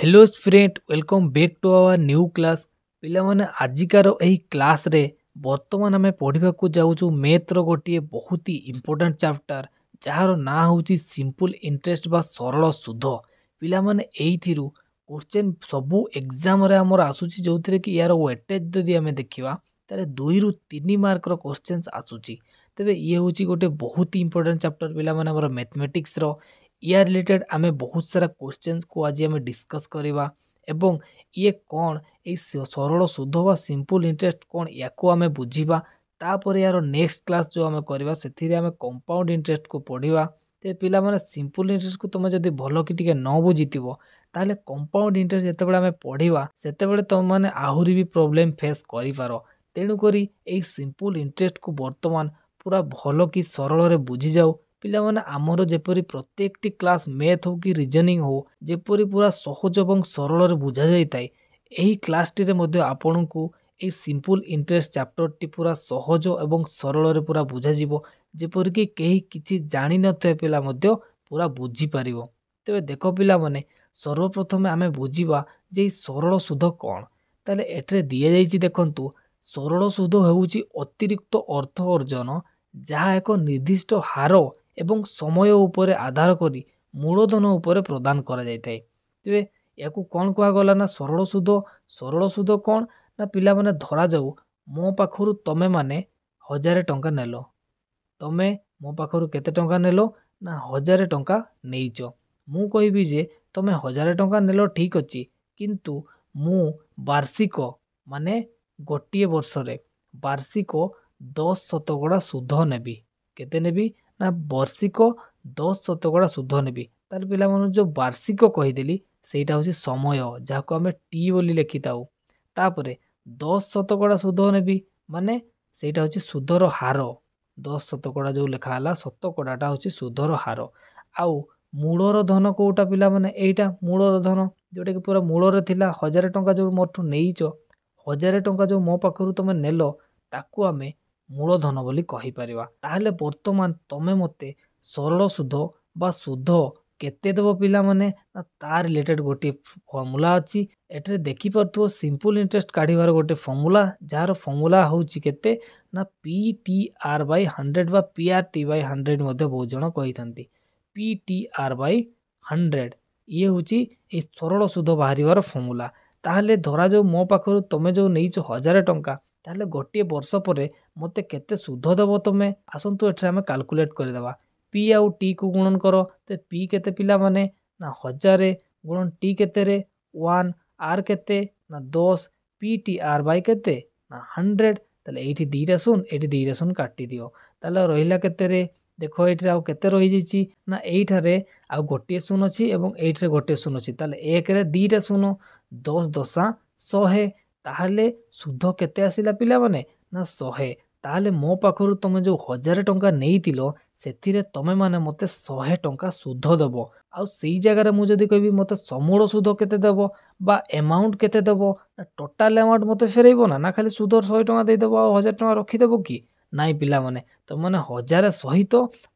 Hello student welcome back to our new class पिलामाने आजिकार एही क्लास रे वर्तमान आमे पढ़िबाकू जाउछु मैथ रो गोटे बहुत ही इंपोर्टेंट चैप्टर जार ना होची सिंपल इंटरेस्ट बा सरल सुध पिलामाने एइथिरु क्वेश्चन सबु एग्जाम रे हमर आसुची जोथिरे कि यार वेटेज जदी आमे देखिबा तारे 2 रु 3 मार्क रो क्वेश्चंस आसुची तबे ये होची गोटे बहुत ही इंपोर्टेंट चैप्टर पिलामाने हमर मैथमेटिक्स रो या रिलेटेड आमे बहुत सारा क्वेश्चंस को आज आमे डिस्कस करिबा एवं ये कौन ए सरल सुध बा सिंपल इंटरेस्ट कौन याको आमे बुझिबा तापर यार नेक्स्ट क्लास जो आमे करिबा सेथिरे आमे कंपाउंड इंटरेस्ट को पढ़िबा ते पिला माने सिंपल इंटरेस्ट को तुम जदी भलो कि टिके न बुझितिबो ताले कंपाउंड इंटरेस्ट जेतेबेले आमे पढ़िबा सेतेबेले तुम माने आहुरी भी प्रॉब्लम फेस करि पारो तेनु करी ए सिंपल इंटरेस्ट को वर्तमान पूरा भलो कि सरल रे बुझि जाऊ पिला माने आमर जेपरी प्रत्येक टी क्लास मैथ हो कि रीजनिंग हो जेपरी पूरा सहज एवं सरल रे बुझा जाई ताई एही क्लास टी रे मध्ये आपन को a simple interest chapter T पूरा सहज एवं सरल रे पूरा बुझा जिवो जेपरी कि केही किछि जानि नथे पिला मध्ये पूरा बुझी परिवो तबे देखो पिला माने सर्वप्रथम आमे बुझिबा जे सरल सुध कोन ताले एटरे दिया जाईची देखंतु सरल सुध हेउची अतिरिक्त अर्थ अर्जन जहा एक निर्दिष्ट हार एवं समय उपरे आधार करी मूलधन उपरे प्रदान करा जायथाय तेबे याकू कोन कुआ गला ना सरल सुध कोन ना पिला माने धरा जाऊ मो पाखरु तमे माने 1000 टंका नेलो तमे मो पाखरु केते टंका नेलो ना 1000 टंका नेइचो मु कहिबी जे तमे 1000 टंका नेलो ठीक अछि किंतु मु वार्षिक माने गोटिए वर्ष रे वार्षिक 10% सुध नेबी केते नेबी ना वार्षिक 10% सुध नेबी तार पिला मन जो वार्षिक कहिदेली सेटा होसी समय जाको हमें टी बोली लिखिताउ तापरे 10% सुध नेबी माने सेटा होसी सुधर हार 10% जो लिखा हला शतकड़ाटा होसी सुधर हार आउ मूलर धन कोटा पिला माने एटा मूलर धन जोटा कि पूरा मूलर थिला 1000 टंका जो मोठू नेइचो 1000 टंका जो मो पाखरु तमे नेलो ताकू आमे मूलधन बोली कहि परिबा ताहले वर्तमान तमे मते सरल सुध बा सुध केते देबो पिला माने ना तार रिलेटेड गोटे फॉर्मूला अछि एटरे देखि परथो सिंपल इंटरेस्ट काढिबार गोटे फॉर्मूला जार फॉर्मूला होउची केते ना PTR बाय 100 बा PRT बाय 100 मध्ये बहुत जण कहिथांती PTR बाय 100 ये होची ए सरल सुध बाहरिबार फॉर्मूला ताहले धरा जो मो पाखरु तमे जो नेइचो 1000 टंका ताहले गोटे वर्ष परे मते केते सुध देबो तमे आसंतु एठरे हमें कैलकुलेट कर देबा पी आउ टी को गुणन करो ते पी केते पिला माने ना 1000 गुणन टी केते रे 1 आर केते ना 10 PTR बाय केते ना 100 ताले एठी दीटा सुन काटी दियो ताले रहिला केते रे देखो एठी आउ केते रहि जिची ना एठारे आउ गोटे सुन अछि एवं एठरे गोटे सुन अछि ताले एक रे दीटा सुन 10 दशा 100 ताहले सुध केते आसिला पिला माने ना 100 ताहले मो पाखरु तमे जो 1000 टंका नेइतिलो सेथिरे तमे माने मते 100 टंका सुध देबो आउ सेई जगह रे मु जदी कहबी मते समूल सुध केते देबो बा अमाउंट केते देबो ना टोटल अमाउंट मते फेरैबो ना खाली सुध 100 टंका दे देबो आ 1000 टंका रखि देबो कि नाइ पिला माने तो माने 1000 सहित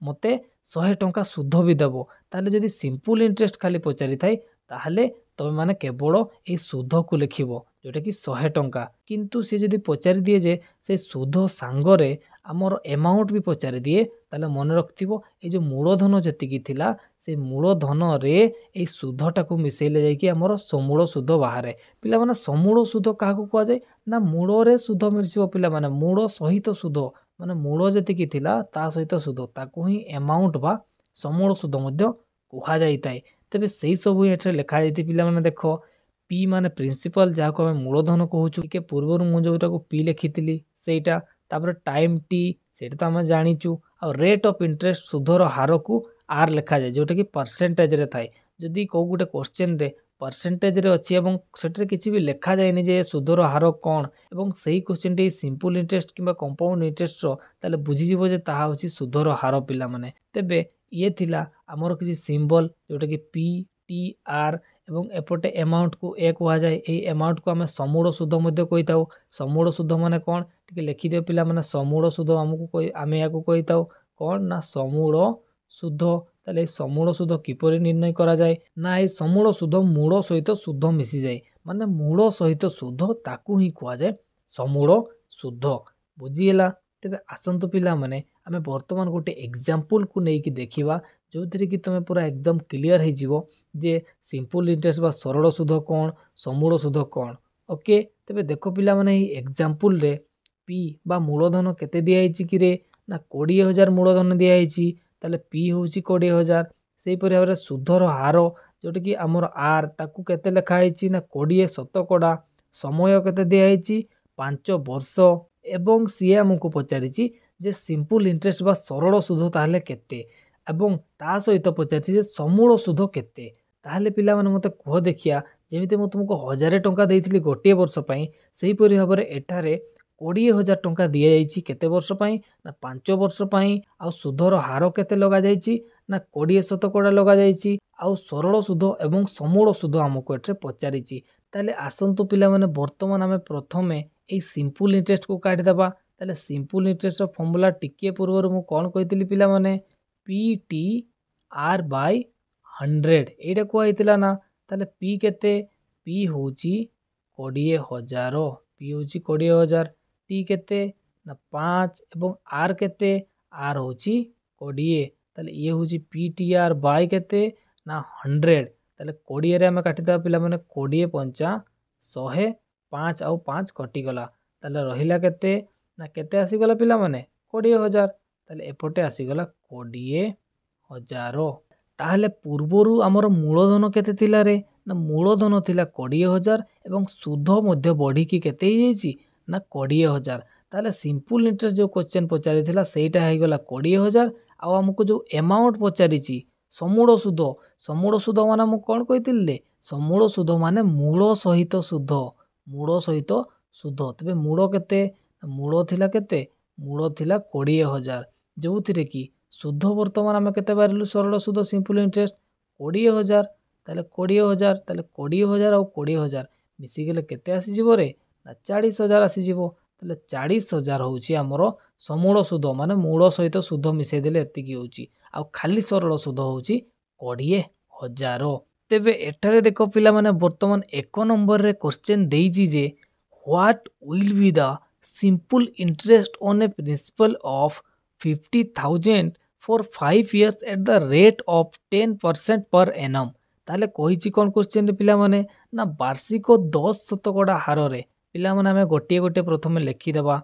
मते 100 टंका सुध भी देबो ताले जदी सिंपल इंटरेस्ट खाली पचारि थाई ताहले तमे माने केवल ए सुध को लिखिबो जोटा कि 100 टंका किंतु से जदी पचारि दिए जे से सुध सांगरे आमर अमाउंट भी पचारि दिए ताले मन रखथिबो ए जो मूलधन जतिकी थिला से मूलधन रे ए सुधटा को मिसेले जाय कि आमर समूल सुध बाहरे पिला माने समूल सुध काहा को कुआ जाय ना मूल रे सुध मिलसिबो पिला माने मूल सहित सुध माने मूल जतिकी थिला ता सहित सुध ताको ही अमाउंट बा समूल सुध मध्ये कुहा जायताय तबे सेही सब एठरे लेखा जायति पिला माने देखो पी माने प्रिंसिपल जाको हम मूलधन कहूछु के पूर्वरु मु जोटा को पी लिखितिली सेटा तापर टाइम टी सेटा त हम जानिचु आ रेट ऑफ इंटरेस्ट सुधर हार को आर लिखा जाय जोटा कि परसेंटेज रे थाय जदी को गुटे क्वेश्चन रे परसेंटेज रे अछि एवं सेटरे किछि भी लिखा जायनि जे सुधर हार कोन एवं सेही क्वेश्चन टी सिंपल इंटरेस्ट किबा कंपाउंड इंटरेस्ट रो ताले बुझि जिवो जे ताहा होछि सुधर हार पिला माने तेबे ये थिला हमर किछि सिंबल जोटा कि पी टी आर एवं एपटे अमाउंट को एक हुआ जाए ए अमाउंट को हमें समूल सुध मध्ये कहिताउ समूल सुध माने कोन टिके लिखि दियो पिला माने समूल सुध हमकु कोइ आमे याकु कहिताउ कोन ना समूल सुध তাহলে এই ସମୂଳ ସୁଧ କିପରି ନିର୍ଣ୍ଣୟ କରାଯାଏ ନା এই ସମୂଳ ସୁଧ ମୂଳ ସହିତ ସୁଧ ମିଶିଯାଏ ମାନେ ମୂଳ ସହିତ ସୁଧ ତାକୁ ହିଁ କୁହାଯାଏ ସମୂଳ ସୁଧ। ବୁଝିହେଲା? ତେବେ ଆସନ୍ତୁ ପିଲାମାନେ ଆମେ ବର୍ତ୍ତମାନ ଗୋଟେ ଏକ୍ଜାମ୍ପଲକୁ ନେଇକି ଦେଖିବା ଯେଉଁଥିରେ କି ତୁମେ ପୁରା ଏକଦମ କ୍ଲିଅର ହେଇଯିବ ଯେ ସିମ୍ପଲ ଇଣ୍ଟରେଷ୍ଟ ବା ସରଳ ସୁଧ କ'ଣ ସମୂଳ ସୁଧ କ'ଣ। ଓକେ, ତେବେ ଦେଖ ପିଲାମାନେ ଏହି ଏକ୍ଜାମ୍ପଲରେ ପି ବା ମୂଳଧନ କେତେ ଦିଆହେଇଛି କିରେ ନା 20,000 ମୂଳଧନ ଦିଆହେଇଛି। ତାହେଲେ ପି ହେଉଛି 20,000। ସେହିପରି ଭାବରେ ସୁଧର ହାର ଯେଉଁଟାକି ଆମର ଆର୍ ତାକୁ କେତେ ଲେଖା ହେଇଛି ନା 20 ଶତକଡ଼ା। ସମୟ କେତେ ଦିଆହେଇଛି 5 ବର୍ଷ ଏବଂ ସିଏ ଆମକୁ ପଚାରିଛି ଯେ ସିମ୍ପଲ ଇଣ୍ଟରେଷ୍ଟ ବା ସରଳ ସୁଧ ତାହେଲେ କେତେ ଏବଂ ତା ସହିତ ପଚାରିଛି ଯେ ସମୂଳ ସୁଧ କେତେ। ତାହେଲେ ପିଲାମାନେ ମୋତେ କୁହ ଦେଖିଆ ଯେମିତି ମୁଁ ତୁମକୁ 1,000 ଟଙ୍କା ଦେଇଥିଲି ଗୋଟିଏ ବର୍ଷ ପାଇଁ ସେହିପରି ଭାବରେ ଏଠାରେ 20,000 ଟଙ୍କା ଦିଆଯାଇଛି କେତେ ବର୍ଷ ପାଇଁ ନା 5 ବର୍ଷ ପାଇଁ। ଆଉ ସୁଧର ହାର କେତେ ଲଗାଯାଇଛି ନା 20 ଶତକଡ଼ା ଲଗାଯାଇଛି। ଆଉ ସରଳ ସୁଧ ଏବଂ ସମୂଳ ସୁଧ ଆମକୁ ଏଠାରେ ପଚାରିଛି। ତାହେଲେ ଆସନ୍ତୁ ପିଲାମାନେ ବର୍ତ୍ତମାନ ଆମେ ପ୍ରଥମେ এই ସିମ୍ପଲ ଇଣ୍ଟରେଷ୍ଟକୁ କାଢ଼ିଦେବା। ତାହେଲେ ସିମ୍ପଲ ଇଣ୍ଟରେଷ୍ଟର ଫର୍ମୁଲା ଟିକିଏ ପୂର୍ବରୁ ମୁଁ କ'ଣ କହିଥିଲି ପିଲାମାନେ ପି ଟି ଆର୍ ବାଇ 100 ଏଇଟା କୁହାହେଇଥିଲା ନା। ତାହେଲେ ପି କେତେ ପି ହେଉଛି 20,000 ପି ହେଉଛି 20,000 ଟି କେତେ ନା 5 ଏବଂ ଆର୍ କେତେ ଆର୍ ହେଉଛି 20। ତାହେଲେ ଇଏ ହେଉଛି ପି ଟି ଆର୍ ବାଇ କେତେ ନା 100। ତାହେଲେ 20ରେ ଆମେ କାଟିଦେବା ପିଲାମାନେ 20 ପଞ୍ଚା 100 5 ଆଉ 5 କଟିଗଲା। ତାହେଲେ ରହିଲା କେତେ ନା କେତେ ଆସିଗଲା ପିଲାମାନେ 20,000। ତାହେଲେ ଏପଟେ ଆସିଗଲା 20,000। ତାହେଲେ ପୂର୍ବରୁ ଆମର ମୂଳଧନ କେତେ ଥିଲା ରେ ନା ମୂଳଧନ ଥିଲା 20,000 ଏବଂ ସୁଧ ମଧ୍ୟ ବଢ଼ିକି କେତେ ହେଇଯାଇଛି ନା 20,000। ତାହେଲେ ସିମ୍ପଲ ଇଣ୍ଟରେଷ୍ଟ ଯେଉଁ କ୍ୱେଶ୍ଚନ ପଚାରିଥିଲା ସେଇଟା ହେଇଗଲା 20,000। ଆଉ ଆମକୁ ଯେଉଁ ଏମାଉଣ୍ଟ ପଚାରିଛି ସମୂଳ ସୁଧ ସମୂଳ ସୁଧ ମାନେ ମୁଁ କ'ଣ କହିଥିଲି ସମୂଳ ସୁଧ ମାନେ ମୂଳ ସହିତ ସୁଧ ମୂଳ ସହିତ ସୁଧ। ତେବେ ମୂଳ କେତେ ମୂଳ ଥିଲା କେତେ ମୂଳ ଥିଲା 20,000 ଯେଉଁଥିରେ କି ସୁଧ ବର୍ତ୍ତମାନ ଆମେ କେତେ ବାହାରିଲୁ ସରଳ ସୁଧ ସିମ୍ପଲ ଇଣ୍ଟରେଷ୍ଟ 20,000। ତାହେଲେ 20,000 ତାହେଲେ 20,000 ଆଉ 20,000 ମିଶିଗଲେ କେତେ ଆସିଯିବ ରେ ନା 40,000 ଆସିଯିବ। ତାହେଲେ 40,000 ହେଉଛି ଆମର ସମୂଳ ସୁଧ ମାନେ ମୂଳ ସହିତ ସୁଧ ମିଶାଇ ଦେଲେ ଏତିକି ହେଉଛି। ଆଉ ଖାଲି ସରଳ ସୁଧ ହେଉଛି 20,000। ତେବେ ଏଠାରେ ଦେଖ ପିଲାମାନେ ବର୍ତ୍ତମାନ 1 ନମ୍ବରରେ କ୍ୱେଶ୍ଚନ ଦେଇଛି ଯେ what will be the simple interest on a principal of 50,000 for 5 years at the rate of 10% per annum। ତାହେଲେ କହିଛି କ'ଣ କ୍ୱେଶ୍ଚନରେ ପିଲାମାନେ ନା ବାର୍ଷିକ 10% ହାରରେ ପିଲାମାନେ ଆମେ ଗୋଟିଏ ଗୋଟିଏ ପ୍ରଥମେ ଲେଖିଦେବା।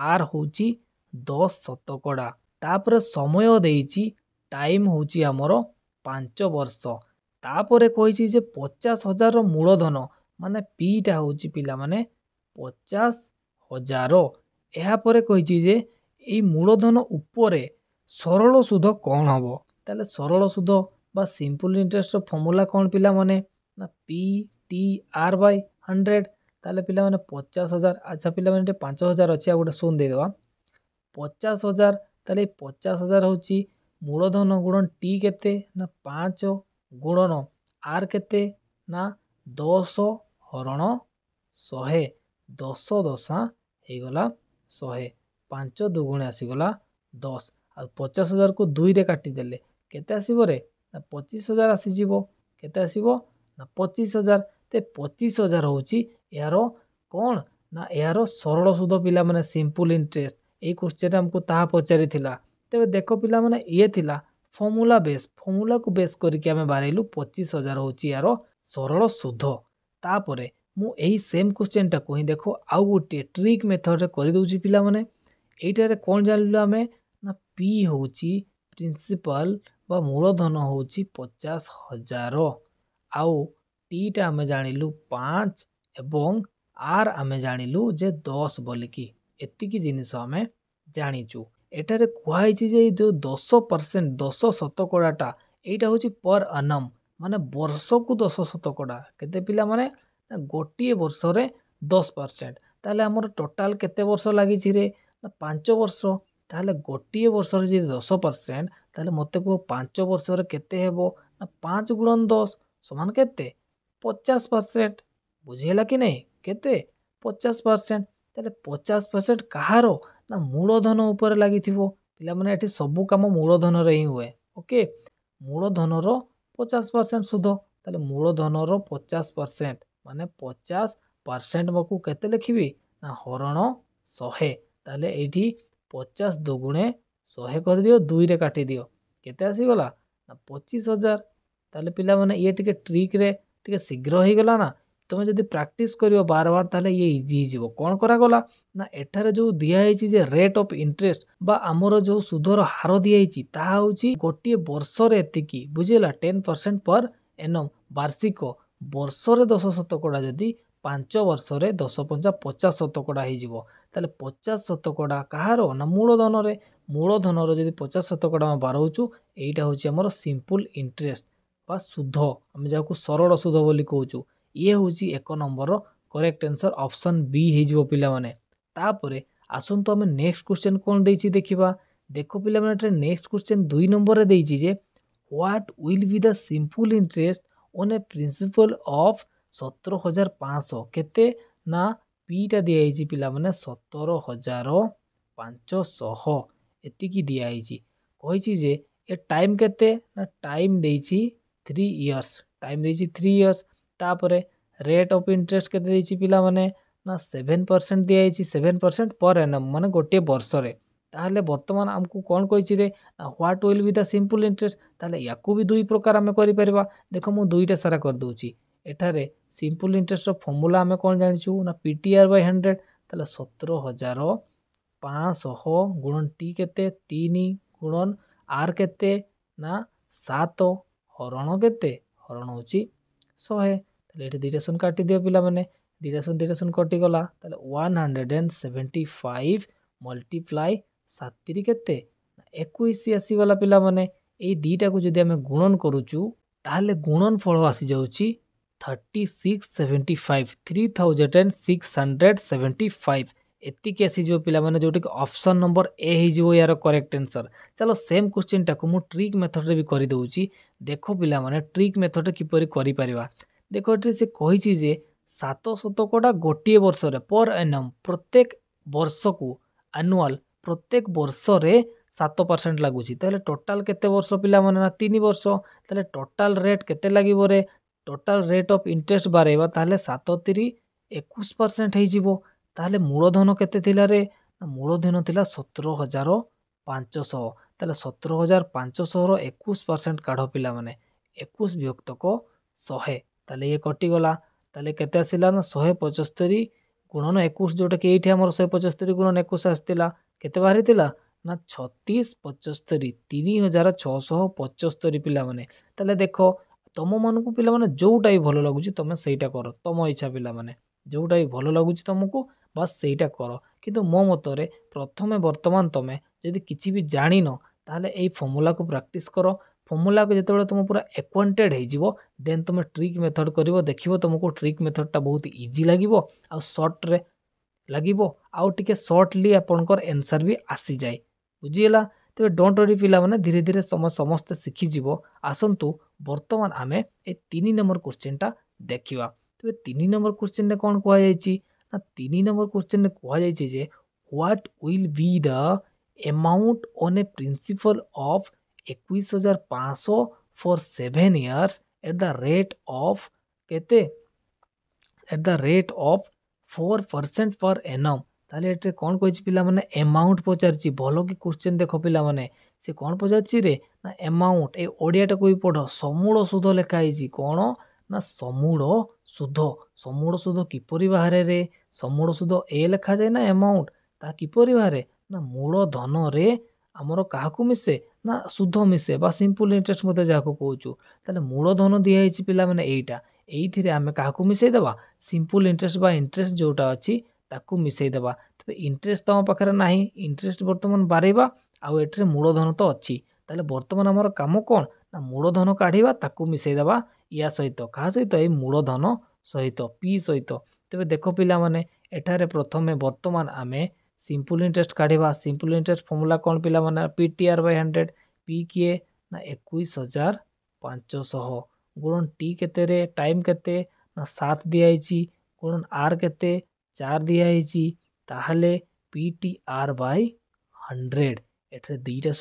ଆର୍ ହେଉଛି 10%। ତାପରେ ସମୟ ଦେଇଛି ଟାଇମ୍ ହେଉଛି ଆମର 5 ବର୍ଷ। ତାପରେ କହିଛି ଯେ 50,000ର ମୂଳଧନ ମାନେ ପିଟା ହେଉଛି ପିଲାମାନେ 50,000। ଏହାପରେ କହିଛି ଯେ ଏଇ ମୂଳଧନ ଉପରେ ସରଳ ସୁଧ କ'ଣ ହେବ। ତାହେଲେ ସରଳ ସୁଧ ବା ସିମ୍ପଲ ଇଣ୍ଟରେଷ୍ଟର ଫର୍ମୁଲା କ'ଣ ପିଲାମାନେ ନା ପି ଟି ଆର୍ ବାଇ 100। ତାହେଲେ ପିଲାମାନେ 50,000 ଆଚ୍ଛା ପିଲାମାନେ ଏଠି 5,000 ଅଛି ଆଉ ଗୋଟେ ଶୂନ ଦେଇଦେବା 50,000। ତାହେଲେ 50,000 ହେଉଛି ମୂଳଧନ ଗୁଣନ ଟି କେତେ ନା 5 ଗୁଣନ ଆର୍ କେତେ ନା 10 ହରଣ 100 10 ଦଶା ହେଇଗଲା 100 5 ଦୁଗୁଣେ ଆସିଗଲା 10। ଆଉ 50,000କୁ 2ରେ କାଟିଦେଲେ କେତେ ଆସିବ ରେ ନା 25,000 ଆସିଯିବ। କେତେ ଆସିବ ନା 25,000। ତ 25,000 ହେଉଛି ଏହାର କ'ଣ ନା ଏହାର ସରଳ ସୁଧ ପିଲାମାନେ ସିମ୍ପଲ ଇଣ୍ଟରେଷ୍ଟ। ଏଇ କ୍ୱେଶ୍ଚନ ଆମକୁ ତାହା ପଚାରିଥିଲା। ତେବେ ଦେଖ ପିଲାମାନେ ଇଏ ଥିଲା ଫର୍ମୁଲା ବେସ୍ ଫର୍ମୁଲାକୁ ବେସ୍ କରିକି ଆମେ ବାହାରିଲୁ 25,000 ହେଉଛି ଏହାର ସରଳ ସୁଧ। ତାପରେ ମୁଁ ଏହି ସେମ୍ କ୍ୱେଶ୍ଚନଟାକୁ ହିଁ ଦେଖ ଆଉ ଗୋଟିଏ ଟ୍ରିକ୍ ମେଥଡ଼ରେ କରିଦେଉଛି ପିଲାମାନେ। ଏଇଟାରେ କ'ଣ ଜାଣିଲୁ ଆମେ ନା ପି ହେଉଛି ପ୍ରିନ୍ସିପାଲ ବା ମୂଳଧନ ହେଉଛି 50,000 ଆଉ ଟିଟା ଆମେ ଜାଣିଲୁ 5 ଏବଂ ଆର୍ ଆମେ ଜାଣିଲୁ ଯେ 10 ବୋଲିକି ଏତିକି ଜିନିଷ ଆମେ ଜାଣିଛୁ। ଏଠାରେ କୁହାହେଇଛି ଯେ ଏଇ ଯେଉଁ 10% 10% ଏଇଟା ହେଉଛି ପର ଆନମ୍ ମାନେ ବର୍ଷକୁ 10%। କେତେ ପିଲାମାନେ ନା ଗୋଟିଏ ବର୍ଷରେ 10%। ତାହେଲେ ଆମର ଟୋଟାଲ କେତେ ବର୍ଷ ଲାଗିଛି ରେ ନା 5 ବର୍ଷ। ତାହେଲେ ଗୋଟିଏ ବର୍ଷରେ ଯଦି 10% ତାହେଲେ ମୋତେ କୁହ 5 ବର୍ଷରେ କେତେ ହେବ ନା 5 ଗୁଣନ 10 ସମାନ କେତେ 50%। ବୁଝିହେଲା କି ନାହିଁ କେତେ 50%। ତାହେଲେ 50% କାହାର ନା ମୂଳଧନ ଉପରେ ଲାଗିଥିବ। ପିଲାମାନେ ଏଠି ସବୁ କାମ ମୂଳଧନରେ ହିଁ ହୁଏ। ଓକେ मूलधनर 50% सुध ताले मूलधनर 50% माने 50% मकु केते लिखिबी ना हरण 100 ताले एठी 50 दुगुणे 100 कर दियो 2 रे काटी दियो केते आसी गला ना 25,000 ताले पिला माने ये टिके ट्रिक रे टिके शीघ्र ही गला ना तुम जदि प्रैक्टिस करियो बार बार ताले ये इजी जीवो कोन करा गला ना एठारे जो दिया है जे रेट ऑफ इंटरेस्ट बा आमर जो सुधर हार दिया है ता होची गोटे वर्ष रे एतिकी बुझिला 10% पर एनम वार्षिक वर्ष रे 10% जदि 5 वर्ष रे 10-50 हो ताले 50% कहार ना मूलधन रे मूलधन जदि 50% आम बारौचु एटा होची हमर सिंपल इंटरेस्ट बा सुध आम जाको सरल सुध बोली कहूचु ये होची 1 number correct answer option B हो पिला माने तापरे आसंतु आम नेक्स्ट क्वेश्चन कोन देछि देखिबा देखो पिला माने नेक्स्ट क्वेश्चन 2 नंबर रे देछि जे what will be the simple interest on a principal of 17,500 केते ना पीटा दिया है पिला माने 17,500 एतिकी दिया है कहि जे ए टाइम केते ना टाइम देछि 3 इयर्स टाइम देछि 3 इयर्स तापरे रेट ऑफ इंटरेस्ट केते देछि पिला माने ना 7% दिया है 7% पर एनम माने गोटे वर्ष रे ताहले वर्तमान हमकु कोन कहि रे what will be the simple interest ताहले याकू भी दुई प्रकार हमें करि परबा देखो मु दुईटा सारा कर दूची एठारे सिंपल इंटरेस्ट रो फॉर्मूला हमें कोन जानिछु ना पीटीआर बाय 100 ताहले 17,500 गुणन टी केते 3 गुणन आर केते ना 7 हरण केते हरण होची 100 ताहले एठी दुईटा सुन काटी दियो पिला माने दुईटा सुन कटि गला ताहले 175 मल्टीप्लाई 7 केते 21 आसी गला पिला माने ए दीटा को जदि हमें गुणन करूचु ताहले गुणन फल आसी जाउची 3675 3675 एतिक आसी जो पिला माने जोटी ऑप्शन नंबर ए ही जो यार करेक्ट आंसर चलो सेम क्वेश्चन टाको मु ट्रिक मेथड रे भी करि दउची देखो पिला माने ट्रिक मेथड किपरि करि परिबा देखो एठी से कहिची जे 700 गोटे वर्ष रे पर एनम प्रत्येक वर्ष को एनुअल प्रत्येक वर्ष रे 7% लगुची ताले टोटल केते वर्ष पिला माने ना 3 वर्ष ताले टोटल रेट केते लागिबो रे टोटल रेट ऑफ इंटरेस्ट बारेबा ताले 7 21% हे जिवो ताले मूलधन केते थिला रे मूलधन थिला 17,500 ताले 17,500 रो 21% काढो पिला माने 21 विभक्त को 100 ताले ये कटि गला ताले केते आसिला ना 175 गुणन 21 जोटा कि एठी हमर 175 गुणन 21 आस्तिला केते बाहरी थिला ना 3675 3675 पिला माने ताले देखो तम मन को पिला माने जोटा ही भलो लागुची तमे सेटा करो तम इच्छा पिला माने जोटा ही भलो लागुची तुमको बस सेटा करो किंतु मो मतरे प्रथमे वर्तमान तमे यदि किछि भी जानि न ताले एई फॉर्मूला को प्रैक्टिस करो फॉर्मूला को जेतेबेले तुम पूरा एक्वांटेड हे जिवो देन तुम ट्रिक मेथड करिवो देखिवो तुमको ट्रिक मेथड ता बहुत इजी लागिवो आ शॉर्ट रे लागिवो आउ टिके शॉर्टली आपनकर आंसर भी आसी जाय बुझियला तेबे डोंट वरी पिला माने धीरे धीरे समस्त सिखि जिवो आसंतु वर्तमान आमे ए 3 नंबर क्वेश्चन ता देखिवा तेबे 3 नंबर क्वेश्चन ने कोन कहै जायछि ना 3 नंबर क्वेश्चन ने कहै जायछि जे what will be the amount on a principal of 21,500 for 7 years at the rate of केते at the rate of 4% per annum ताले एटे कोन कहिछि पिला माने अमाउंट पचारछि भलो कि क्वेश्चन देखो पिला माने से कोन पचारछि रे ना अमाउंट ए ओडियाटा को भी पढो समूल सुध लेखा आइछि कोन ना समूल सुध किपरि बाहरे रे समूल सुध ए लेखा जाय ना अमाउंट ता किपरि बाहरे ना मूलधन रे हमरो काहाकू मिसे ना सुध मिसे बा सिंपल इंटरेस्ट मते जाको कहूचु ताले मूलधन दिया आइछि पिला माने एइटा एइथिरे आमे काहाकू मिसै देबा सिंपल इंटरेस्ट बा इंटरेस्ट जोटा अछि ताकू मिसै देबा तबे इंटरेस्ट तम पाखरे नाही इंटरेस्ट वर्तमान बारेबा आ एठरे मूलधन तो अछि ताले वर्तमान हमर काम कोन ना मूलधन काढिबा ताकू मिसै देबा या सहित का सहित ए मूलधन सहित पी सहित तबे देखो पिला माने एठारे प्रथमे वर्तमान आमे सिंपल इंटरेस्ट काढिबा सिंपल इंटरेस्ट फॉर्मूला कोन पिला माने पीटीआर बाय 100 पी किए ना 21,500 गुणन टी केते रे टाइम केते ना 7 दिया आइछि गुणन आर केते 4 दिया आइछि ताहले पीटीआर बाय 100 एठरे 2टा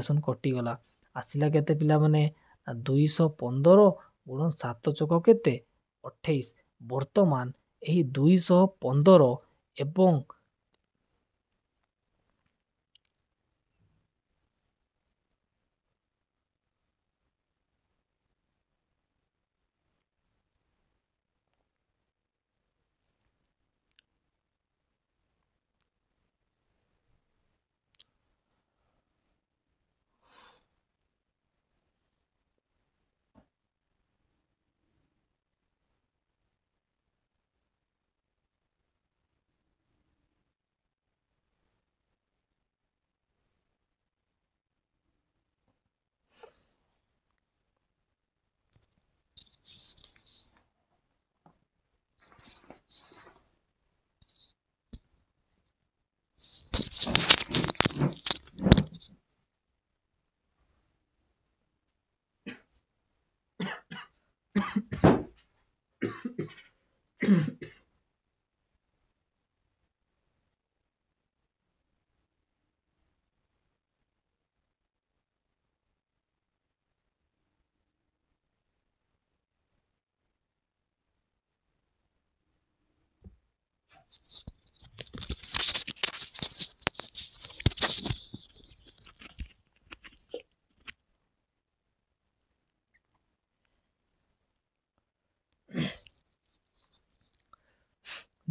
सुन कटि गला ଆସିଲା କେତେ ପିଲାମାନେ ନା 215 ଗୁଣ 7 ଚକ କେତେ 28। ବର୍ତ୍ତମାନ ଏହି 215 ଏବଂ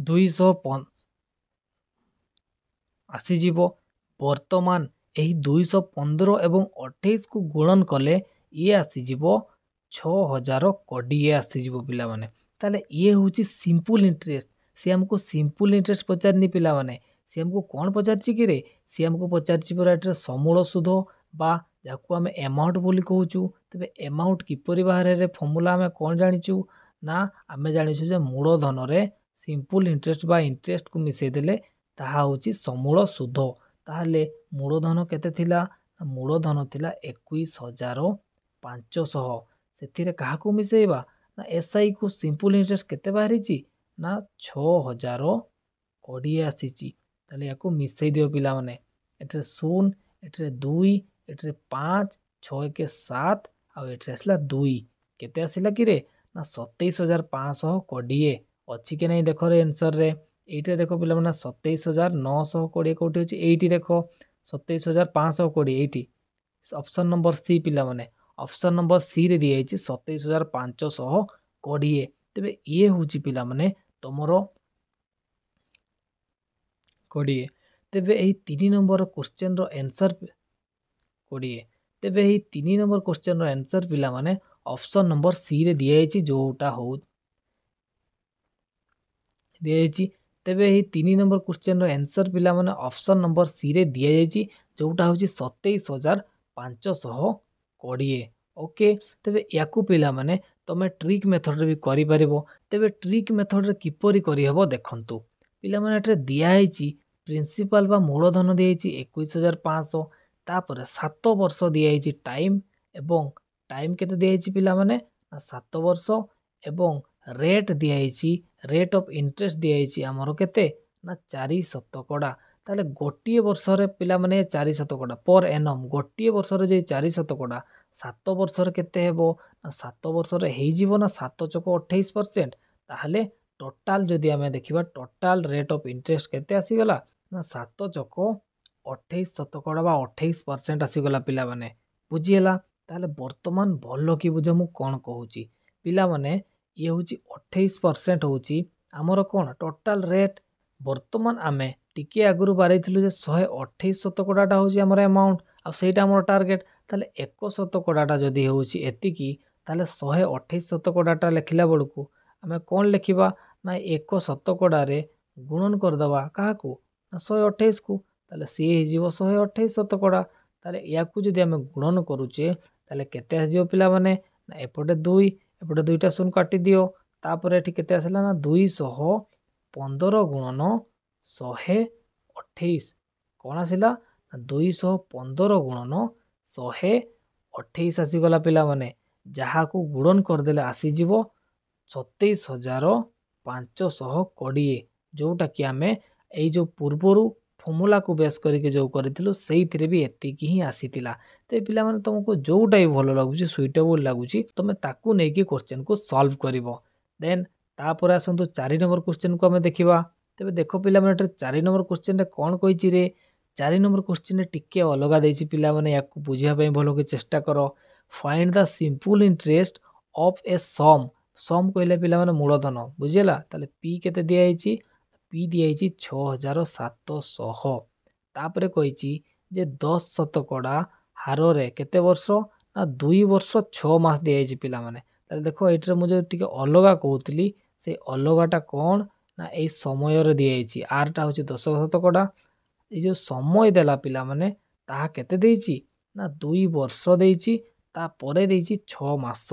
215 ଆସିଯିବ। ବର୍ତ୍ତମାନ ଏହି 215 ଏବଂ 28କୁ ଗୁଣନ କଲେ ଇଏ ଆସିଯିବ 6020 ଆସିଯିବ ପିଲାମାନେ। ତାହେଲେ ଇଏ ହେଉଛି ସିମ୍ପୁଲ ଇଣ୍ଟରେଷ୍ଟ। ସେ ଆମକୁ ସିମ୍ପୁଲ ଇଣ୍ଟରେଷ୍ଟ ପଚାରିନି ପିଲାମାନେ, ସେ ଆମକୁ କ'ଣ ପଚାରିଛି କି ରେ? ସେ ଆମକୁ ପଚାରିଛି ପରା ଏଠାରେ ସମୂଳ ସୁଧ ବା ଯାହାକୁ ଆମେ ଆମାଉଣ୍ଟ ବୋଲି କହୁଛୁ। ତେବେ ଆମାଉଣ୍ଟ କିପରି ବାହାରେ ଫର୍ମୁଲା ଆମେ କ'ଣ ଜାଣିଛୁ ନା ଆମେ ଜାଣିଛୁ ଯେ ମୂଳଧନରେ ସିମ୍ପୁଲ ଇଣ୍ଟରେଷ୍ଟ ବା ଇଣ୍ଟରେଷ୍ଟକୁ ମିଶାଇ ଦେଲେ ତାହା ହେଉଛି ସମୂଳ ସୁଧ। ତାହେଲେ ମୂଳଧନ କେତେ ଥିଲା? ମୂଳଧନ ଥିଲା 21,500। ସେଥିରେ କାହାକୁ ମିଶାଇବା ନା SIକୁ। ସିମ୍ପୁଲ ଇଣ୍ଟରେଷ୍ଟ କେତେ ବାହାରିଛି ନା 6020 ଆସିଛି। ତାହେଲେ ୟାକୁ ମିଶାଇ ଦିଅ ପିଲାମାନେ। ଏଠାରେ 0, ଏଠାରେ 2, ଏଠାରେ 5, 6 1 7 ଆଉ ଏଠାରେ ଆସିଲା 2। କେତେ ଆସିଲା କିରେ ନା 27,520 ଅଛି କି ନାହିଁ ଦେଖ ରେ ଆନ୍ସରରେ। ଏଇଟା ଦେଖ ପିଲାମାନେ 27,920 କୋଉଠି ଅଛି? ଏଇଠି ଦେଖ 27,520 ଏଇଠି ଅପସନ ନମ୍ବର ସି ପିଲାମାନେ। ଅପସନ ନମ୍ବର ସି ରେ ଦିଆଯାଇଛି 27,520। ତେବେ ଇଏ ହେଉଛି ପିଲାମାନେ ତମର 20। ତେବେ ଏହି 3 ନମ୍ବର କ୍ୱେଶ୍ଚନର ଆନ୍ସର 20। ତେବେ ଏହି 3 ନମ୍ବର କ୍ୱେଶ୍ଚନର ଆନ୍ସର ପିଲାମାନେ ଅପସନ ନମ୍ବର ସି ରେ ଦିଆଯାଇଛି, ଯୋଉଟା ହଉ ଦିଆଯାଇଛି। ତେବେ ଏହି 3 ନମ୍ବର କ୍ୱେଶ୍ଚନର ଆନ୍ସର ପିଲାମାନେ ଅପସନ ନମ୍ବର ସି ରେ ଦିଆଯାଇଛି, ଯୋଉଟା ହେଉଛି 27,520। ଓକେ। ତେବେ ୟାକୁ ପିଲାମାନେ ତମେ ଟ୍ରିକ୍ ମେଥଡ଼ରେ ବି କରିପାରିବ। ତେବେ ଟ୍ରିକ୍ ମେଥଡ଼ରେ କିପରି କରିହେବ ଦେଖନ୍ତୁ ପିଲାମାନେ। ଏଠାରେ ଦିଆହେଇଛି ପ୍ରିନ୍ସିପାଲ ବା ମୂଳଧନ ଦିଆହେଇଛି 21,500। ତାପରେ 7 ବର୍ଷ ଦିଆହେଇଛି ଟାଇମ୍, ଏବଂ ଟାଇମ୍ କେତେ ଦିଆହେଇଛି ପିଲାମାନେ ନା 7 ବର୍ଷ, ଏବଂ ରେଟ୍ ଦିଆହେଇଛି, ରେଟ୍ ଅଫ୍ ଇଣ୍ଟରେଷ୍ଟ ଦିଆହେଇଛି ଆମର କେତେ ନା 4%। ତାହେଲେ ଗୋଟିଏ ବର୍ଷରେ ପିଲାମାନେ 4% ପର ଏନମ୍, ଗୋଟିଏ ବର୍ଷରେ ଯେ 4%, 7 ବର୍ଷରେ କେତେ ହେବ ନା 7 ବର୍ଷରେ ହେଇଯିବ ନା 7 ଚକ 28%। ତାହେଲେ ଟୋଟାଲ ଯଦି ଆମେ ଦେଖିବା ଟୋଟାଲ ରେଟ୍ ଅଫ୍ ଇଣ୍ଟରେଷ୍ଟ କେତେ ଆସିଗଲା ନା 7 ଚକ 28% ବା 28% ଆସିଗଲା ପିଲାମାନେ। ବୁଝିହେଲା? ତାହେଲେ ବର୍ତ୍ତମାନ ଭଲ କି ବୁଝ ମୁଁ କ'ଣ କହୁଛି ପିଲାମାନେ। ଇଏ ହେଉଛି 28% ହେଉଛି ଆମର କ'ଣ ଟୋଟାଲ ରେଟ୍। ବର୍ତ୍ତମାନ ଆମେ ଟିକେ ଆଗରୁ ବାড়େଇଥିଲୁ ଯେ 128% ହେଉଛି ଆମର ଆମାଉଣ୍ଟ, ଆଉ ସେଇଟା ଆମର ଟାର୍ଗେଟ। ତାହେଲେ 1% ଯଦି ହେଉଛି ଏତିକି, ତାହେଲେ 128% ଲେଖିଲା ବେଳକୁ ଆମେ କ'ଣ ଲେଖିବା ନା 1%ରେ ଗୁଣନ କରିଦେବା କାହାକୁ ନା 128କୁ। ତାହେଲେ ସିଏ ହେଇଯିବ 128%। ତାହେଲେ ୟାକୁ ଯଦି ଆମେ ଗୁଣନ କରୁଛେ ତାହେଲେ କେତେ ଆସିଯିବ ପିଲାମାନେ ନା ଏପଟେ 2, ଏପଟେ 2ଟା ଶୂନ କାଟିଦିଅ। ତାପରେ ଏଠି କେତେ ଆସିଲା ନା 215 ଗୁଣନ 128। କ'ଣ ଆସିଲା ନା 215 ଗୁଣନ 128 ଆସିଗଲା ପିଲାମାନେ। ଯାହାକୁ ଗୁଣନ କରିଦେଲେ ଆସିଯିବ 27,520, ଯୋଉଟା କି ଆମେ ଏଇ ଯୋଉ ପୂର୍ବରୁ फॉर्मूला को बेस करके जो करिथिलु सेइथिरे भी एतिकी ही आसीतिला। ते पिला माने तुमको जोटा भी भलो लागुची सुइटेबल लागुची तमे ताकू नेकी क्वेश्चन को सॉल्व करिवो। देन तापर आसंतु 4 नंबर क्वेश्चन को हमें देखिबा। तेबे देखो पिला माने 4 नंबर क्वेश्चन रे कोन कहिची रे 4 नंबर क्वेश्चन रे टिके अलगा देछि पिला माने याकू बुझिया पय भलो के चेष्टा करो। Find the simple interest of a sum. Sum कहले पिला माने मूलधन बुझिला। ताले पी केते दिया आइची पी दिया आइची 6700। तापरे कहिची जे 10 शतकड़ा हार रे केते वर्ष ना 2 वर्ष 6 मास दिया आइची पिला माने। ताले देखो एटरे मु जे टिके अलगा कहउतली से अलगाटा कोन ना ए समय रे दिया आइची आर टा होची 10 शतकड़ा। ए जो समय देला पिला माने ताहा केते देइची ना 2 वर्ष देइची ता परे देइची 6 मास।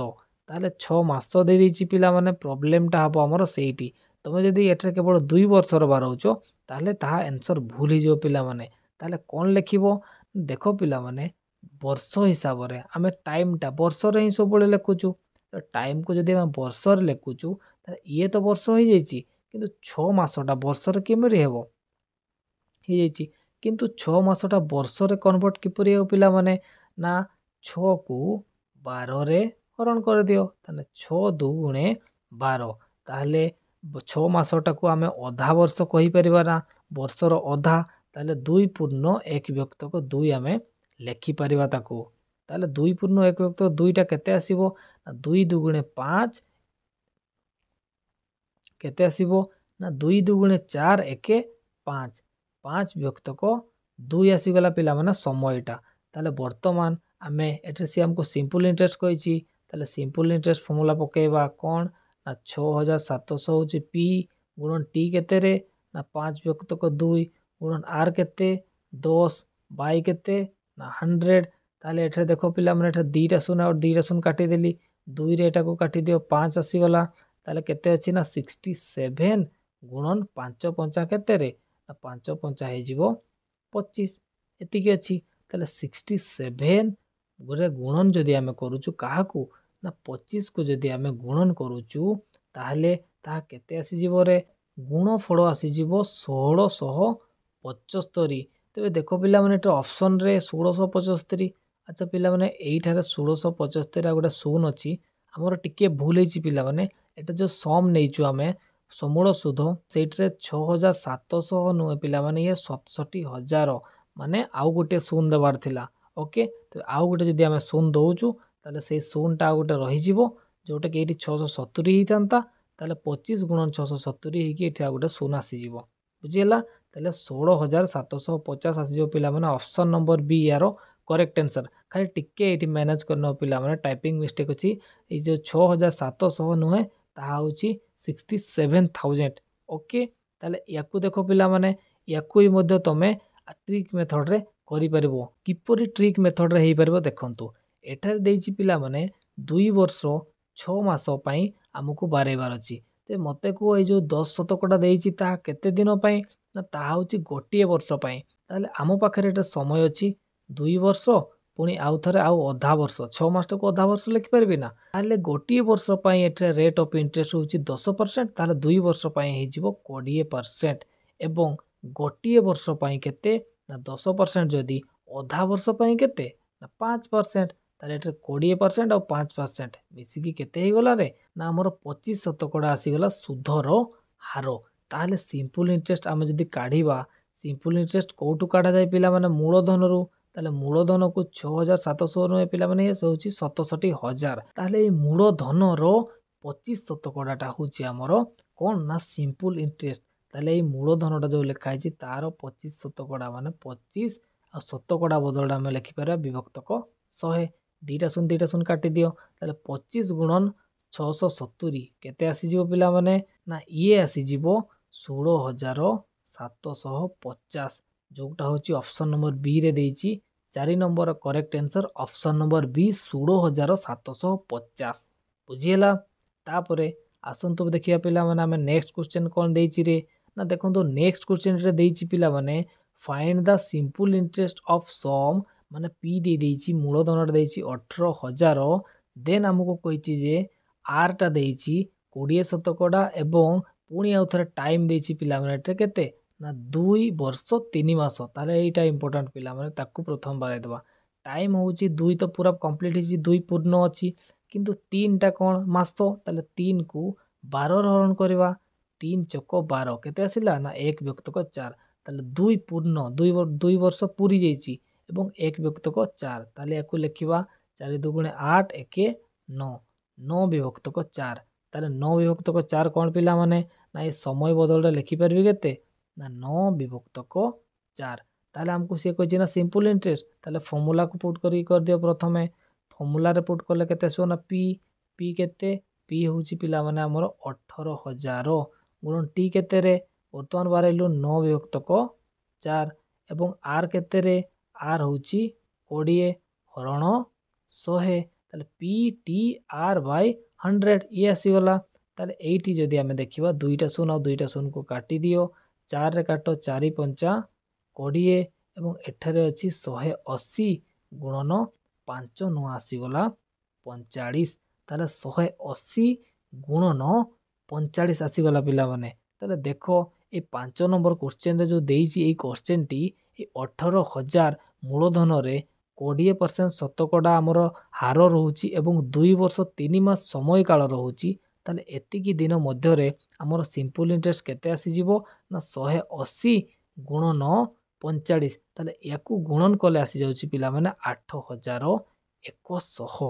ताले 6 मास दे देइची पिला माने प्रॉब्लम टा हबो हमर सेइटी। तमे जदि एटरे केवल 2 वर्षर बारउचो ताले ताहा आंसर भूल ही जो पिला माने। ताले कोन लेखिबो देखो पिला माने वर्ष हिसाब रे आमे टाइम टा वर्ष रे ही सब बळे लेखुचू। तो टाइम को जदि हम वर्ष रे लेखुचू ताले ये तो वर्ष होई जाईची किंतु 6 मासटा वर्ष रे केमरि हेबो ही जाईची। किंतु 6 मासटा वर्ष रे कन्वर्ट किपरि हो पिला माने ना 6 को 12 रे हरण कर दियो ताने 6 2 गुणे 12। ताहले 6 मासटा को आमे अधा वर्ष कहि परिबा ना वर्षर अधा। ताहले 2 पूर्ण 1 व्यक्त को 2 आमे लेखि परिबा ताको। ताहले 2 पूर्ण 1 व्यक्त 2 टा केते आसीबो 2 2 गुणे 5 केते आसीबो ना 2 2 गुणे 4 1 5 5 व्यक्त को 2 आसी गला पिला माने समयटा। ताहले वर्तमान आमे एटे से हमको सिंपल इंटरेस्ट कहिची। ताहले सिंपल इंटरेस्ट फॉर्मूला पकेबा कोन ना 6700 होची पी गुणन टी केते रे ना 5 व्यक्त को 2 गुणन आर केते 10 बाई केते ना 100। ताहले एठे देखो पिला माने एठे 2 टा शून्य और 2 टा शून्य काटी देली 2 रे एटा को काटी दियो 5 आसी गला। ताहले केते अछि ना 67 गुणन 5 पंचा केते रे ना 5 पंचा हे जिवो 25 एतिकी अछि। ताहले 67 गुरे गुणन जदि आमे करूचु काहाकू ना 25 को जदि आमे गुणन करूचु ताहले ताहा केते आसी जिवो रे गुणफल आसी जिवो 1675। तेबे देखो पिला माने एटा ऑप्शन रे 1675। अच्छा पिला माने एइठारे 1675 आ गोटे शून अछि हमर टिके भूल हेछि पिला माने एटा जो सम नेइचु आमे समूल सुध सेइटरे 6700 नुहे पिला माने ये 67000 माने आउ गोटे शून देबार थिला। ओके तो आउ गोटे जदि आमे शून दउचु ताले से शून टा गोटे रहि जिवो जोटा कि एठी 670 ही थांता। ताले 25 गुणन 670 हे कि एठी आ गोटे शून आसी जिवो बुझिला। ताले 16750 आसी जिवो पिला माने ऑप्शन नंबर बी यारो करेक्ट आंसर। खाली टिके एठी मैनेज करनो पिला माने टाइपिंग मिस्टेक अछि ए जो 6700 नुहे ताहा होची 67000। ओके ताले याकू देखो पिला माने याकू ही मध्य तमे ट्रिक मेथड रे करि परिबो। किपरि ट्रिक मेथड रे हेइ परिबो देखंतु एठारे देइची पिला माने 2 वर्ष 6 मास पई हमकु बारेबार अछि। ते मते को ए जो 10 शतकड़ा देइची ताहा केते दिन पई ना ताहा होची गोटिए वर्ष पई। ताले आमो पाखरे एटा समय अछि 2 वर्ष पुनी आउ थरे आउ अधा वर्ष 6 मास को अधा वर्ष लिखि परबी ना। ताले गोटिए वर्ष पई एठरे रेट ऑफ इंटरेस्ट होची 10%। ताले 2 वर्ष पई हे जिवो 20% एवं गोटिए वर्ष पई केते ना 10% जदी अधा वर्ष पई केते ना 5%। ताले एठरे 20% और 5% मिसी की केते हे गला रे ना हमर 25 शतकड़ा आसी गला सुधर हार। ताले सिंपल इंटरेस्ट आमे जदी काढीबा सिंपल इंटरेस्ट कोटू काढा जाय पिला माने मूलधन रु। ताले मूलधन को 6700 रे पिला माने ये होची 67000। ताले ए मूलधन रो 25 शतकड़ाटा होची हमर कोन ना सिंपल इंटरेस्ट। ताले ए मूलधनटा जो लिखा है तार 25 शतकड़ा माने 25 आ शतकड़ा बदलटा आमे लिखि पारा विभक्त को 100 2टा शून्य काटी दियो। ताले 25 गुणन 670 केते आसी जिवो पिला माने ना ये आसी जिवो 16750 जोटा होची ऑप्शन नंबर बी रे देइची 4 number correct answer option number B 16750 बुझिएला। तापरे आसंतु देखिया पिला माने हमें नेक्स्ट क्वेश्चन कोन देइची रे ना देखंतु नेक्स्ट क्वेश्चन रे देइची पिला माने find the simple interest of sum माने पी दे देइची मूलधन देइची 18000। देन हमको कहिची जे आर टा देइची 20 शतकड़ा एवं पुणी आउ थरे टाइम देइची पिला माने एटे केते ନା 2 ବର୍ଷ 3 ମାସ। ତାହେଲେ ଏଇଟା ଇମ୍ପୋର୍ଟାଣ୍ଟ ପିଲାମାନେ, ତାକୁ ପ୍ରଥମ ବାଡ଼େଇ ଦେବା। ଟାଇମ୍ ହେଉଛି 2 ତ ପୁରା କମ୍ପ୍ଲିଟ୍ ହେଇଛି, 2 ପୂର୍ଣ୍ଣ ଅଛି, କିନ୍ତୁ 3ଟା କ'ଣ ମାସ। ତାହେଲେ 3କୁ 12 ହରଣ କରିବା, 3 ଚକ 12 କେତେ ଆସିଲା ନା 1 ବ୍ୟକ୍ତକ 4। ତାହେଲେ 2 ପୂର୍ଣ୍ଣ 2 ବର୍ଷ ପୁରୀ ଯାଇଛି ଏବଂ 1 ବ୍ୟକ୍ତକ 4। ତାହେଲେ ୟାକୁ ଲେଖିବା 4 ଦୁଗୁଣେ 8 1 9, 9 ବିଭକ୍ତକ 4। ତାହେଲେ 9 ବିଭକ୍ତକ 4 କ'ଣ ପିଲାମାନେ, ନା ଏ ସମୟ ବଦଳରେ ଲେଖିପାରିବେ କେତେ ନା 9 ବିଭକ୍ତକ 4। ତାହେଲେ ଆମକୁ ସିଏ କହିଛି ନା ସିମ୍ପଲ ଇଣ୍ଟରେଷ୍ଟ। ତାହେଲେ ଫର୍ମୁଲାକୁ ପୁଟ୍ କରିକି କରିଦିଅ। ପ୍ରଥମେ ଫର୍ମୁଲାରେ ପୁଟ୍ କଲେ କେତେ ଆସିବ ନା ପି କେତେ, ପି ହେଉଛି ପିଲାମାନେ ଆମର 18,000 ଗୁଣନ ଟି କେତେରେ, ବର୍ତ୍ତମାନ ବାହାରିଲୁ 9 ବିଭକ୍ତକ 4 ଏବଂ ଆର୍ କେତେରେ, ଆର୍ ହେଉଛି 20 ହରଣ 100। ତାହେଲେ ପି ଟି ଆର୍ ବାଇ 100 ଇଏ ଆସିଗଲା। ତାହେଲେ ଏଇଠି ଯଦି ଆମେ ଦେଖିବା 2ଟା ଶୂନ ଆଉ 2ଟା ଶୂନକୁ କାଟିଦିଅ, 4ରେ କାଟ 4 ପଞ୍ଚା 20 ଏବଂ ଏଠାରେ ଅଛି 180 ଗୁଣନ 5 ନୂଆ ଆସିଗଲା 45। ତାହେଲେ 180 ଗୁଣନ 45 ଆସିଗଲା ପିଲାମାନେ। ତାହେଲେ ଦେଖ এই 5 ନମ୍ବର କ୍ୱେଶ୍ଚନରେ ଯେଉଁ ଦେଇଛି ଏଇ କ୍ୱେଶ୍ଚନଟି এই 18,000 ମୂଳଧନରେ 20% ଶତକଡ଼ା ଆମର ହାର ରହୁଛି ଏବଂ 2 ବର୍ଷ 3 ମାସ ସମୟ କାଳ ରହୁଛି। ତାହେଲେ ଏତିକି ଦିନ ମଧ୍ୟରେ ଆମର ସିମ୍ପଲ ଇଣ୍ଟରେଷ୍ଟ କେତେ ଆସିଯିବ ନା 180 ଗୁଣନ 45। ତାହେଲେ ୟାକୁ ଗୁଣନ କଲେ ଆସିଯାଉଛି ପିଲାମାନେ 8,100।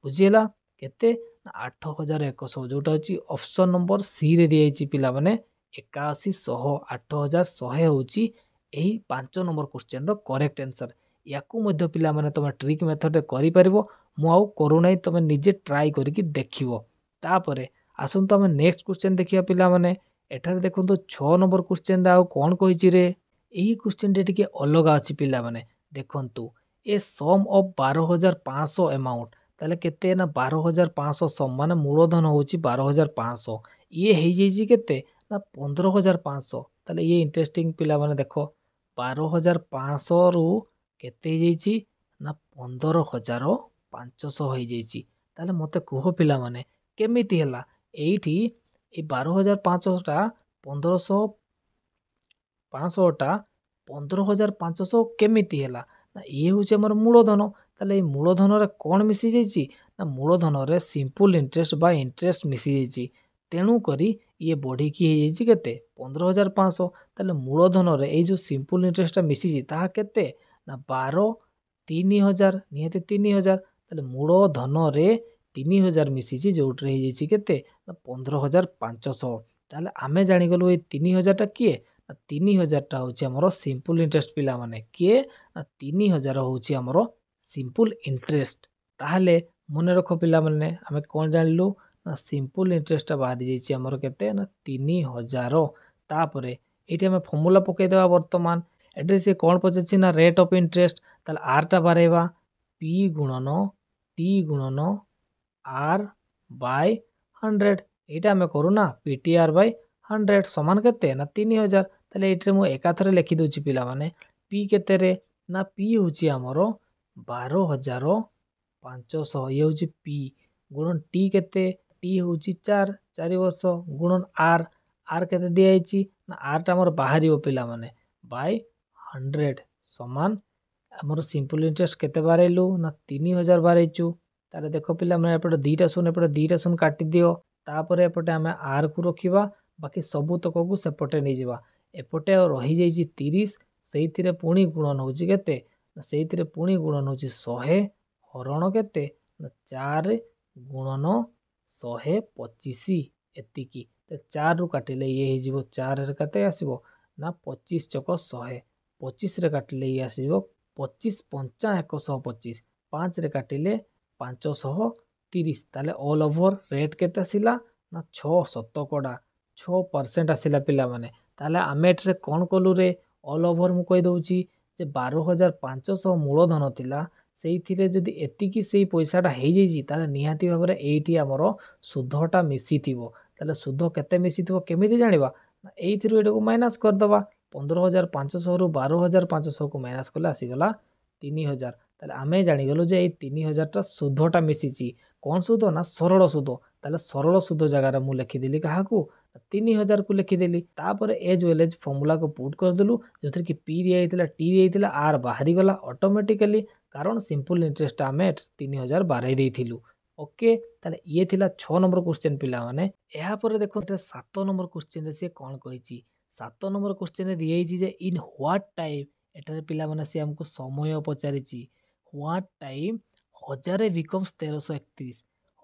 ବୁଝିହେଲା କେତେ ନା 8,100, ଯେଉଁଟା ହେଉଛି ଅପସନ୍ ନମ୍ବର ସିରେ ଦିଆଯାଇଛି ପିଲାମାନେ 8100। 8,100 ହେଉଛି ଏହି 5 ନମ୍ବର କ୍ୱେଶ୍ଚନର କରେକ୍ଟ ଆନ୍ସର। ୟାକୁ ମଧ୍ୟ ପିଲାମାନେ ତୁମେ ଟ୍ରିକ୍ ମେଥଡ଼ରେ କରିପାରିବ, ମୁଁ ଆଉ କରୁନାହିଁ, ତୁମେ ନିଜେ ଟ୍ରାଏ କରିକି ଦେଖିବ। ତାପରେ ଆସନ୍ତୁ ଆମେ ନେକ୍ସଟ କ୍ୱେଶ୍ଚନ ଦେଖିବା ପିଲାମାନେ। ଏଠାରେ ଦେଖନ୍ତୁ 6 ନମ୍ବର କ୍ୱେଶ୍ଚନରେ ଆଉ କ'ଣ କହିଛି ରେ। ଏହି କ୍ୱେଶ୍ଚନଟି ଟିକେ ଅଲଗା ଅଛି ପିଲାମାନେ। ଦେଖନ୍ତୁ ଏ ସମ୍ ଅଫ୍ 12,500 ଆମାଉଣ୍ଟ, ତାହେଲେ କେତେ ନା 12,500 ସମ୍ ମାନେ ମୂଳଧନ ହେଉଛି 12,500, ଇଏ ହେଇଯାଇଛି କେତେ ନା 15,500। ତାହେଲେ ଇଏ ଇଣ୍ଟରେଷ୍ଟିଂ ପିଲାମାନେ। ଦେଖ 12,500ରୁ କେତେ ହେଇଯାଇଛି ନା 15,500 ହେଇଯାଇଛି। ତାହେଲେ ମୋତେ କୁହ ପିଲାମାନେ କେମିତି ହେଲା। ଏଇଠି এই 12,500ଟା 15,500ଟା କେମିତି ହେଲା ନା ଇଏ ହେଉଛି ଆମର ମୂଳଧନ। ତାହେଲେ ଏଇ ମୂଳଧନରେ କ'ଣ ମିଶିଯାଇଛି ନା ମୂଳଧନରେ ସିମ୍ପଲ ଇଣ୍ଟରେଷ୍ଟ ବା ଇଣ୍ଟରେଷ୍ଟ ମିଶିଯାଇଛି। ତେଣୁକରି ଇଏ ବଢ଼ିକି ହେଇଯାଇଛି କେତେ 15,500। ତାହେଲେ ମୂଳଧନରେ ଏଇ ଯେଉଁ ସିମ୍ପଲ ଇଣ୍ଟରେଷ୍ଟଟା ମିଶିଛି ତାହା କେତେ ନା 12 3,000, ନିହାତି 3,000। ତାହେଲେ ମୂଳଧନରେ 3,000 ମିଶିଛି, ଯେଉଁଥିରେ ହେଇଯାଇଛି କେତେ ନା 15,500। ତାହେଲେ ଆମେ ଜାଣିଗଲୁ ଏଇ 3,000ଟା କିଏ ନା 3,000ଟା ହେଉଛି ଆମର ସିମ୍ପଲ ଇଣ୍ଟରେଷ୍ଟ ପିଲାମାନେ। କିଏ ନା 3,000 ହେଉଛି ଆମର ସିମ୍ପଲ ଇଣ୍ଟରେଷ୍ଟ। ତାହେଲେ ମନେ ରଖ ପିଲାମାନେ, ଆମେ କ'ଣ ଜାଣିଲୁ ନା ସିମ୍ପଲ ଇଣ୍ଟରେଷ୍ଟଟା ବାହାରି ଯାଇଛି ଆମର କେତେ ନା 3,000। ତାପରେ ଏଇଠି ଆମେ ଫର୍ମୁଲା ପକାଇଦେବା। ବର୍ତ୍ତମାନ ଏଠି ସେ କ'ଣ ପଚାରିଛି ନା ରେଟ୍ ଅଫ୍ ଇଣ୍ଟରେଷ୍ଟ। ତାହେଲେ ଆର୍ଟା ବାହାରିବା ପି ଗୁଣନ ଟି ଗୁଣନ ଆର୍ ବାଇ 100। এইটা ଆମେ କରୁନା PTR ବାଇ 100 ସମାନ କେତେ ନା 3,000। ତାହେଲେ ଏଇଥିରେ ମୁଁ ଏକାଥରେ ଲେଖିଦେଉଛି ପିଲାମାନେ। ପି କେତେରେ ନା ପି ହେଉଛି ଆମର 12,500, ଇଏ ହେଉଛି ପି ଗୁଣନ ଟି କେତେ, ଟି ହେଉଛି 4 ବର୍ଷ ଗୁଣନ ଆର୍ କେତେ ଦିଆଯାଇଛି ନା ଆର୍ଟା ଆମର ବାହାରିବ ପିଲାମାନେ ବାଇ 100 ସମାନ ଆମର ସିମ୍ପଲ ଇଣ୍ଟରେଷ୍ଟ କେତେ ବାହାରିଲୁ ନା 3,000 ବାହାରିଛୁ। ତାହେଲେ ଦେଖ ପିଲାମାନେ ଏପଟେ 2ଟା ଶୂନ ଏପଟେ 2ଟା ଶୂନ କାଟିଦିଅ। ତାପରେ ଏପଟେ ଆମେ ଆର୍କୁ ରଖିବା, ବାକି ସବୁତକକୁ ସେପଟେ ନେଇଯିବା। ଏପଟେ ଆଉ ରହିଯାଇଛି 30, ସେଇଥିରେ ପୁଣି ଗୁଣନ ହେଉଛି କେତେ ନା ସେଇଥିରେ ପୁଣି ଗୁଣନ ହେଉଛି 100 ହରଣ କେତେ ନା 4 ଗୁଣନ 125। ଏତିକି 4ରୁ କାଟିଲେ ଇଏ ହେଇଯିବ 4ରେ କେତେ ଆସିବ ନା 25 ଚକ 100, 25ରେ କାଟିଲେ ଇଏ ଆସିଯିବ 25 ପଞ୍ଚା 125, 5ରେ କାଟିଲେ 530। ତାହେଲେ ଅଲ୍ ଓଭର ରେଟ୍ କେତେ ଆସିଲା ନା 6 ଶତକଡ଼ା 6% ଆସିଲା ପିଲାମାନେ। ତାହେଲେ ଆମେ ଏଠାରେ କ'ଣ କଲୁ ରେ, ଅଲ୍ ଓଭର ମୁଁ କହିଦେଉଛି ଯେ 12,500 ମୂଳଧନ ଥିଲା, ସେଇଥିରେ ଯଦି ଏତିକି ସେଇ ପଇସାଟା ହେଇଯାଇଛି ତାହେଲେ ନିହାତି ଭାବରେ ଏଇଠି ଆମର ସୁଧଟା ମିଶିଥିବ। ତାହେଲେ ସୁଧ କେତେ ମିଶିଥିବ କେମିତି ଜାଣିବା ନା ଏଇଥିରୁ ଏଇଟାକୁ ମାଇନସ୍ କରିଦେବା। 15,500ରୁ 12,500କୁ ମାଇନସ୍ କଲେ ଆସିଗଲା 3,000। ତାହେଲେ ଆମେ ଜାଣିଗଲୁ ଯେ ଏଇ 3,000ଟା ସୁଧଟା ମିଶିଛି। କ'ଣ ସୁଧ ନା ସରଳ ସୁଧ। ତାହେଲେ ସରଳ ସୁଧ ଜାଗାରେ ମୁଁ ଲେଖିଦେଲି କାହାକୁ 3000 को लिखिदेली तापर एज वेल एज फॉर्मूला को पुट करदेलु जो कि पी दिया टी दिया आर बाहरी गला ऑटोमेटिकली कारण सिंपल इंटरेस्ट आम 3000 बाराई देइथिलु। ओके ताले ये थिला 6 नंबर क्वेश्चन पिला माने। यहाँ पर देखो 7 नंबर क्वेश्चन सी कौन कही 7 नंबर क्वेश्चन दिखाई जे इन व्हाट टाइम एटार पिला माने सी हमको समय पचारि what time 1000 becomes 1331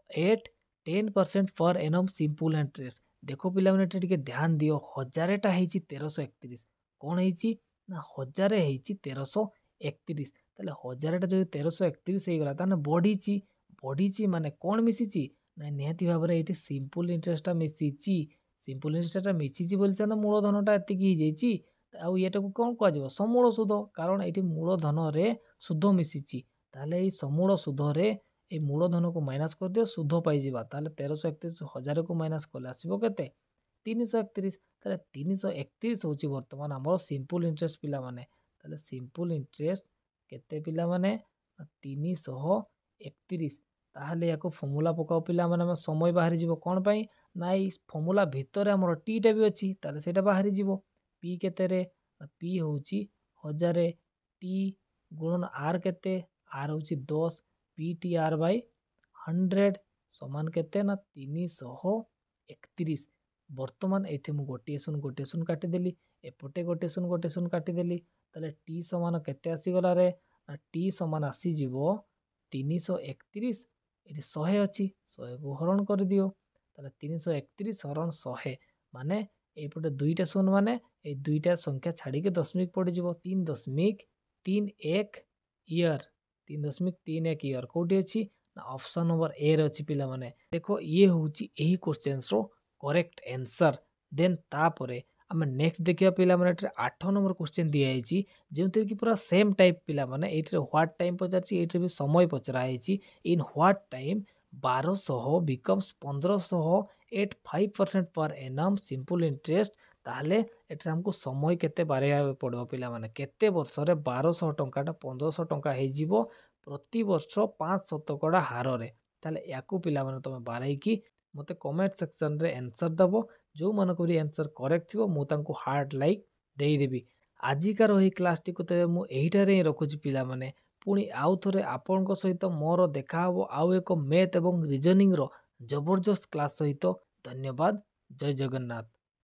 at 10% per annum simple interest. देखो पिला माने टिके ध्यान दियो 1000टा हेची 1331 कौन हेची ना 1000 हेची 1331 ताले 1000टा जो 1331 हे गला ताने बढ़ीची माने कौन मिसिची ना निहाती भाव में ये सिंपल इंटरेस्टा मिसिची सिंपल इंटरेस्टा मिसिची बोलছে ना मूलधनटा एतिकी हो जाइची आउ एटा को कौन कह समूल सुध कारण ये मूलधन रे सुध मिसिची ताले ये समूल सुध रे ये मूलधन को माइनस कर दियो सुध पाई 1331 1000 को माइनस कले आसबो केते 331 ताले 331 होची वर्तमान हमर सिंपल इंटरेस्ट पिला माने ताले सिंपल इंटरेस्ट केते पिला माने 331 ताहले याको फॉर्मूला पकाओ पिला माने समय बाहरी जीवो कोन पई ना ई फॉर्मूला भितर हमर टी टा भी अछि ताले सेटा बाहरी जीवो पी केते रे पी होची 1000 टी गुणन आर केते आर होची 10 पी टी आर बाय 100 समान केते ना 331 वर्तमान एठी मु गोटे सुन काटी देली एपटे गोटे सुन काटी देली ताले टी समान केते आसी गला रे ना टी समान आसी जीवो 331 ये 100 अच्छी 100 को हरण कर दियो ताले 331 हरण 100 माने एपटे दुईटा शून माने ए दुईटा संख्या छाड़ी के दशमिक पड़ जीवो 3.31 ईयर 3.31 ईयर कोठी अछि ना ऑप्शन नंबर ए रे अछि पिला माने। देखो ये होची एही क्वेश्चंस रो करेक्ट आंसर देन तापरे आम नेक्स्ट देखिया पिला माने 8 नंबर क्वेश्चन दिया है जो कि पूरा सेम टाइप पिला माने एठरे व्हाट टाइम पचारछि एठरे भी समय पचरा है in what time 1200 becomes 1500 at 5% पर एनम सिंपल इंटरेस्ट ताहले एठरे हमको समय केते बारे पड़ो पिला माने केते वर्ष रे 1200 टंकाटा 1500 टंका हे जिवो प्रति वर्ष 5 शतकड़ा हार रे ताहले याकू पिला माने तमे बाराई की मते कमेंट सेक्शन रे आंसर दबो जो मन को आंसर करेक्ट थिबो मु तांको हार्ड लाइक देई देबी। आजिकार एही क्लास टी को तबे मु एहिटारे ही रखुची पिला माने पुणी आउ थरे आपनको सहित मोर देखा हबो आउ एक मैथ एवं रीजनिंग रो जबरदस्त क्लास सहित। धन्यवाद। जय जगन्नाथ।